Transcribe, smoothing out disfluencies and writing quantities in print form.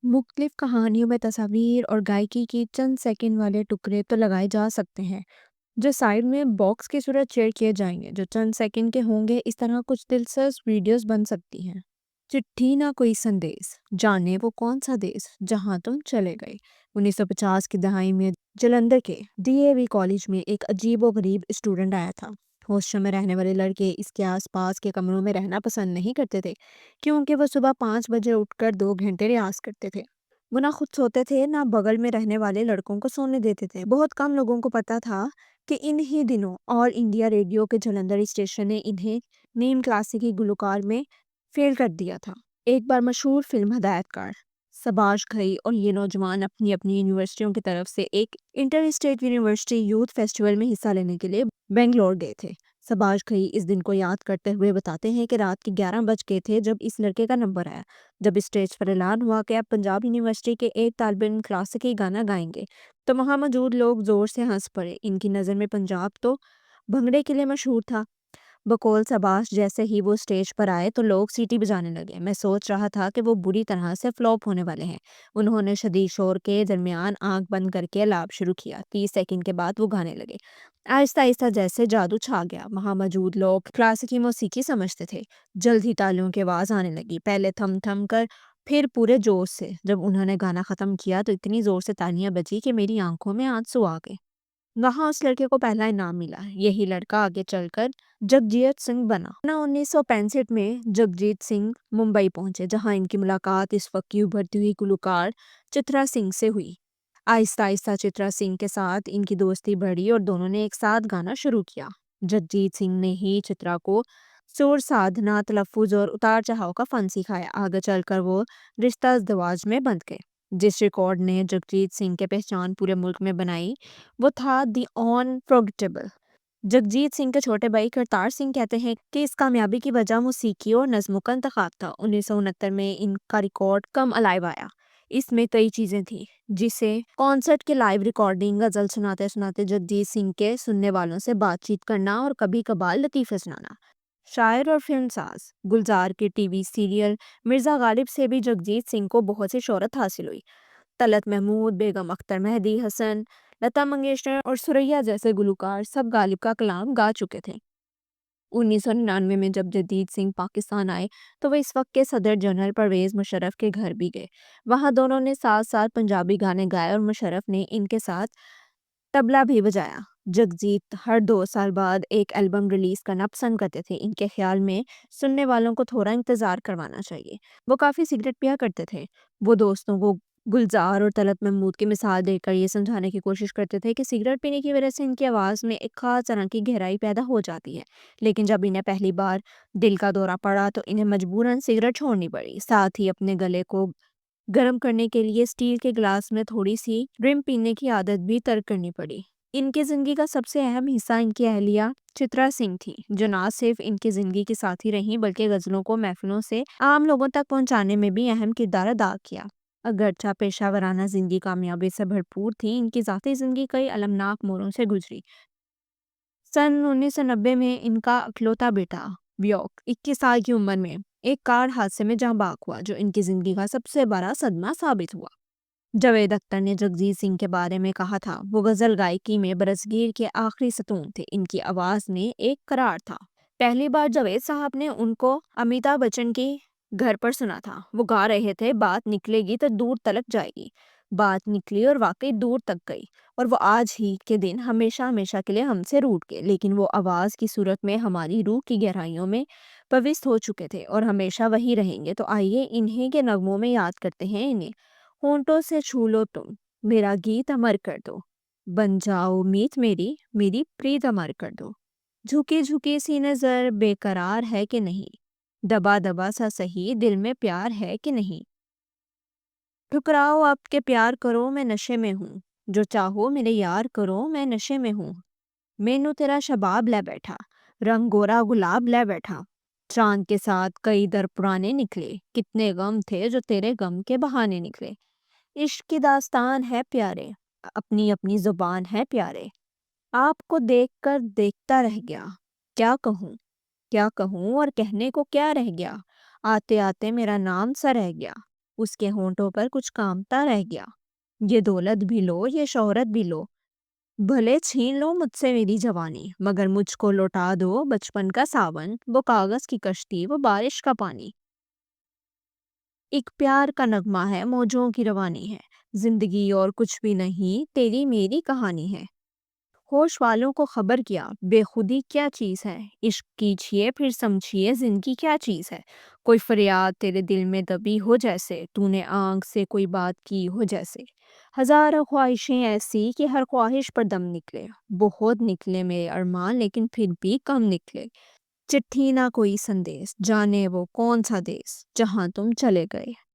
مختلف کہانیوں میں تصاویر اور گائیکی کی چند سیکنڈ والے ٹکڑے تو لگائے جا سکتے ہیں جو سائڈ میں باکس کی صورت شیئر کیے جائیں گے جو چند سیکنڈ کے ہوں گے۔ اس طرح کچھ دلچسپ ویڈیوز بن سکتی ہیں۔ چٹھی نہ کوئی سندیس، جانے وہ کون سا دیس جہاں تم چلے گئے۔ 1950 کی دہائی میں جلندھر کے ڈی اے وی کالج میں ایک عجیب و غریب اسٹوڈنٹ آیا تھا۔ ہاسٹل میں رہنے والے لڑکے اس کے آس پاس کے کمروں میں رہنا پسند نہیں کرتے تھے کیونکہ وہ صبح 5 بجے اٹھ کر 2 گھنٹے ریاض کرتے تھے۔ وہ نہ خود سوتے تھے نہ بغل میں رہنے والے لڑکوں کو سونے دیتے تھے۔ بہت کم لوگوں کو پتا تھا کہ ان ہی دنوں آل انڈیا ریڈیو کے جلندھر اسٹیشن نے انہیں نیم کلاسیکی گلوکار میں فیل کر دیا تھا۔ ایک بار مشہور فلم ہدایت کار سباش گھئی اور یہ نوجوان اپنی اپنی یونیورسٹیوں کی طرف سے ایک inter state university youth festival میں حصہ لینے کے لیے بنگلور گئے تھے۔ سباش گھئی اس دن کو یاد کرتے ہوئے بتاتے ہیں کہ رات کے 11 بج گئے تھے جب اس لڑکے کا نمبر آیا۔ جب اسٹیج پر اعلان ہوا کہ اب پنجاب یونیورسٹی کے ایک طالب علم کلاسیکی گانا گائیں گے تو وہاں موجود لوگ زور سے ہنس پڑے۔ ان کی نظر میں پنجاب تو بھنگڑے کے لیے مشہور تھا۔ بقول سباش جیسے ہی وہ اسٹیج پر آئے تو لوگ سیٹی بجانے لگے۔ میں سوچ رہا تھا کہ وہ بری طرح سے فلاپ ہونے والے ہیں۔ انہوں نے شدید شور کے درمیان آنکھ بند کر کے الاپ شروع کیا۔ 30 سیکنڈ کے بعد وہ گانے لگے۔ آہستہ آہستہ جیسے جادو چھا گیا۔ وہاں موجود لوگ کلاسیکی موسیقی سمجھتے تھے۔ جلد ہی تالیوں کی آواز آنے لگی، پہلے تھم تھم کر پھر پورے جوش سے۔ جب انہوں نے گانا ختم کیا تو اتنی زور سے تالیاں بجی کہ میری آنکھوں میں آنسو آ گئے۔ وہاں اس لڑکے کو پہلا انعام ملا۔ یہی لڑکا آگے چل کر جگجیت سنگھ بنا۔ 1965 میں جگجیت سنگھ ممبئی پہنچے جہاں ان کی ملاقات اس وقت کی ابھرتی ہوئی گلوکار چترا سنگھ سے ہوئی۔ آہستہ آہستہ چترا سنگھ کے ساتھ ان کی دوستی بڑھی اور دونوں نے ایک ساتھ گانا شروع کیا۔ جگجیت سنگھ نے ہی چترا کو سر سادھنا، تلفظ اور اتار چڑھاؤ کا فن سکھایا۔ آگے چل کر وہ رشتہ ازدواج میں بندھ گئے۔ جس ریکارڈ نے جگجیت سنگھ کے پہچان پورے ملک میں بنائی وہ تھا دی انفارگیٹیبل۔ جگجیت سنگھ کے چھوٹے بھائی کرتار سنگھ کہتے ہیں کہ اس کامیابی کی وجہ موسیقی اور نظموں کا انتخاب تھا۔ 1969 میں ان کا ریکارڈ کم الائیو آیا۔ اس میں کئی چیزیں تھیں جسے کانسرٹ کے لائیو ریکارڈنگ، غزل سناتے سناتے جگجیت سنگھ کے سننے والوں سے بات چیت کرنا اور کبھی کبھار لطیفے سنانا۔ شاعر اور فلم ساز گلزار کے T V serial Mirza Ghalib سے بھی جگجیت سنگھ کو بہت سی شہرت حاصل ہوئی۔ طلعت محمود، بیگم اختر مہدی حسن، لتا منگیشکر اور سریا جیسے گلوکار سب غالب کا کلام گا چکے تھے۔ 1999 میں جب جگجیت سنگھ پاکستان آئے تو وہ اس وقت کے صدر جنرل پرویز مشرف کے گھر بھی گئے۔ وہاں دونوں نے ساتھ ساتھ پنجابی گانے گائے اور مشرف نے ان کے ساتھ طبلہ بھی بجایا۔ جگجیت ہر 2 سال بعد ایک البم ریلیز کرنا پسند کرتے تھے۔ ان کے خیال میں سننے والوں کو تھوڑا انتظار کروانا چاہیے۔ وہ کافی سگریٹ پیا کرتے تھے۔ وہ دوستوں کو گلزار اور طلعت محمود کی مثال دے کر یہ سمجھانے کی کوشش کرتے تھے کہ سگریٹ پینے کی وجہ سے ان کی آواز میں ایک خاص طرح کی گہرائی پیدا ہو جاتی ہے، لیکن جب انہیں پہلی بار دل کا دورہ پڑا تو انہیں مجبوراً سگریٹ چھوڑنی پڑی۔ ساتھ ہی اپنے گلے کو گرم کرنے کے لیے اسٹیل کے گلاس میں تھوڑی سی ڈرنک پینے کی عادت بھی ترک کرنی پڑی۔ ان کی زندگی کا سب سے اہم حصہ ان کی اہلیہ چترا سنگھ تھی جو نہ صرف ان کی زندگی کے ساتھی رہیں بلکہ غزلوں کو محفلوں سے عام لوگوں تک پہنچانے میں بھی اہم کردار ادا کیا۔ اگرچہ پیشہ ورانہ زندگی کامیابی سے بھرپور تھی، ان کی ذاتی زندگی کئی المناک موڑوں سے گزری۔ سن 1990 میں ان کا اکلوتا بیٹا ویوک 21 سال کی عمر میں ایک کار حادثے میں جاں بحق ہوا جو ان کی زندگی کا سب سے بڑا صدمہ ثابت ہوا۔ جاوید اختر نے جگجیت سنگھ کے بارے میں کہا تھا، وہ غزل گائیکی میں برصغیر کے آخری ستون تھے۔ ان کی آواز میں ایک قرار تھا۔ پہلی بار جاوید صاحب نے ان کو امیتابھ بچن کی گھر پر سنا تھا۔ وہ گا رہے تھے، بات نکلے گی تو دور تلک جائے گی۔ بات نکلی اور واقعی دور تک گئی، اور وہ آج ہی کے دن ہمیشہ ہمیشہ کے لیے ہم سے روٹھ گئے، لیکن وہ آواز کی صورت میں ہماری روح کی گہرائیوں میں پوست ہو چکے تھے اور ہمیشہ وہی رہیں گے۔ تو آئیے انہیں کے نغموں میں یاد کرتے ہیں انہیں۔ ہونٹوں سے چھو لو تم، میرا گیت امر کر دو، بن جاؤ میت میری، میری پریت امر کر دو۔ جھکی جھکی سی نظر بے قرار ہے کہ نہیں، دبا دبا سا سہی دل میں پیار ہے کہ نہیں۔ ٹھکراؤ اب کے پیار کرو میں نشے میں ہوں، جو چاہو میرے یار کرو میں نشے میں ہوں۔ مینو تیرا شباب لے بیٹھا، رنگ گورا گلاب لے بیٹھا۔ چاند کے ساتھ کئی در پرانے نکلے، کتنے غم تھے جو تیرے غم کے بہانے نکلے۔ عشق کی داستان ہے پیارے، اپنی اپنی زبان ہے پیارے۔ آپ کو دیکھ کر دیکھتا رہ گیا، کیا کہوں اور کہنے کو کیا رہ گیا۔ آتے آتے میرا نام سا رہ گیا، اس کے ہونٹوں پر کچھ کامتا رہ گیا۔ یہ دولت بھی لو، یہ شہرت بھی لو، بھلے چھین لو مجھ سے میری جوانی، مگر مجھ کو لوٹا دو بچپن کا ساون، وہ کاغذ کی کشتی، وہ بارش کا پانی۔ ایک پیار کا نغمہ ہے، موجوں کی روانی ہے، زندگی اور کچھ بھی نہیں، تیری میری کہانی ہے۔ ہوش والوں کو خبر کیا بے خودی کیا چیز ہے، عشق کیجئے پھر سمجھیے زندگی کیا چیز ہے۔ کوئی فریاد تیرے دل میں دبی ہو جیسے، تو نے آنکھ سے کوئی بات کی ہو جیسے۔ ہزاروں خواہشیں ایسی کہ ہر خواہش پر دم نکلے، بہت نکلے میرے ارمان لیکن پھر بھی کم نکلے۔ چٹھی نہ کوئی سندیس، جانے وہ کون سا دیس، جہاں تم چلے گئے۔